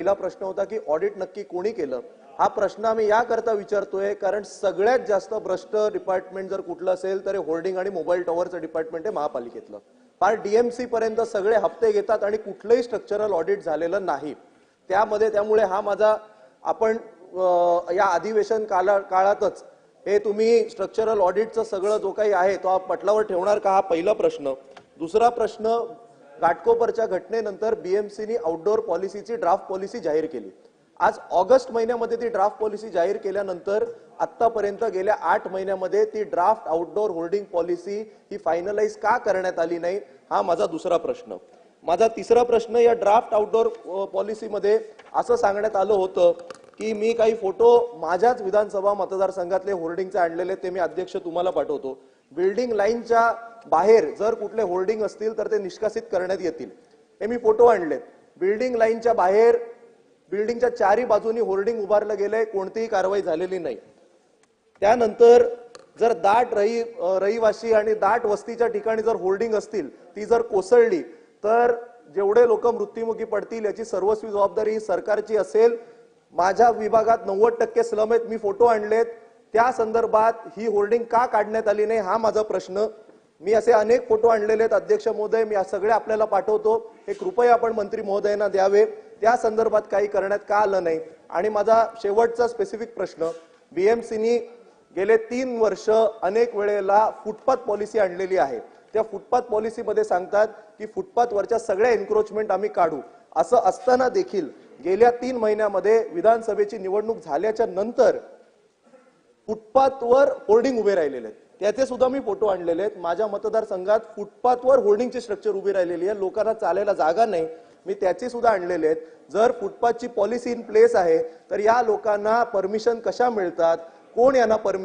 पहिला प्रश्न होता की ऑडिट नक्की कोणी केलं। हा प्रश्न आम्ही याकरता विचारतोय कारण सगळ्यात जास्त भ्रष्ट डिपार्टमेंट जर कुठलं असेल तर होल्डिंग आणि मोबाईल टॉवरचं डिपार्टमेंट आहे महापालिकेतलं। फार डीएमसी पर्यंत सगळे हप्ते घेतात आणि कुठलंही स्ट्रक्चरल ऑडिट झालेलं नाही त्यामुळे हा माझा आपण या अधिवेशन काळातच हे तुम्ही स्ट्रक्चरल ऑडिटचं सगळं जो काही आहे तो पटलावर ठेवणार का, हा पहिला प्रश्न। दुसरा प्रश्न, घाटकोपरच्या घटनेनंतर बीएमसीनी आउटडोर पॉलिसीची ड्राफ्ट पॉलिसी जाहीर केली। आज ऑगस्ट महिन्यामध्ये ती ड्राफ्ट पॉलिसी जाहीर केल्यानंतर आतापर्यंत गेल्या 8 महिन्यामध्ये ती ड्राफ्ट आउटडोर होल्डिंग पॉलिसी ही फायनलाइज का करण्यात आली नाही, हा माझा दुसरा प्रश्न। माझा तिसरा प्रश्न, या ड्राफ्ट आउटडोर पॉलिसीमध्ये असं सांगण्यात आलं होतं की मी काही फोटो माझ्याच विधानसभा मतदारसंघातले होर्डिंगचे आणलेले ते मी अध्यक्ष तुम्हाला पाठवतो। बिल्डिंग लाईनच्या बाहेर जर कुठले होर्डिंग असतील तर ते निष्कासित करण्यात येतील, हे मी फोटो आणलेत। बिल्डिंग लाईनच्या बाहेर बिल्डिंगच्या चारी बाजूनी होर्डिंग उभारलं गेलंय, कोणतीही कारवाई झालेली नाही। त्यानंतर जर दाट रहिवासी आणि दाट वस्तीच्या ठिकाणी जर होर्डिंग असतील, ती जर कोसळली तर जेवढे लोक मृत्युमुखी पडतील याची सर्वस्वी जबाबदारी सरकारची असेल। माझ्या विभागात 90% स्लम आहेत, मी फोटो आणलेत। त्या संदर्भात ही होर्डिंग का काढण्यात आली नाही, हा माझा प्रश्न। मी असे अनेक फोटो आणलेले आहेत अध्यक्ष महोदय, मी सगळे आपल्याला पाठवतो, हे कृपया आपण मंत्री महोदयांना द्यावे। त्या संदर्भात काही करण्यात का आलं नाही। आणि माझा शेवटचा स्पेसिफिक प्रश्न, बीएमसीनी गेले 3 वर्ष अनेक वेळेला फुटपाथ पॉलिसी आणलेली आहे। त्या फुटपाथ पॉलिसीमध्ये सांगतात की फुटपाथवरच्या सगळ्या एन्क्रोचमेंट आम्ही काढू, असं असताना देखील गेल्या 3 महिन्यामध्ये विधानसभेची निवडणूक झाल्याच्या नंतर फुटपाथवर होर्डिंग उभे राहिलेले आहेत, त्याचे सुद्धा मी फोटो आणलेले आहेत। माझ्या मतदारसंघात फुटपाथवर होर्डिंगची स्ट्रक्चर उभी राहिलेली आहे, लोकांना चालायला जागा नाही, मी त्याचे सुद्धा आणलेले आहेत। जर फुटपाथची पॉलिसी इन प्लेस आहे तर या लोकांना परमिशन कशा मिळतात, कोण यांना परमिशन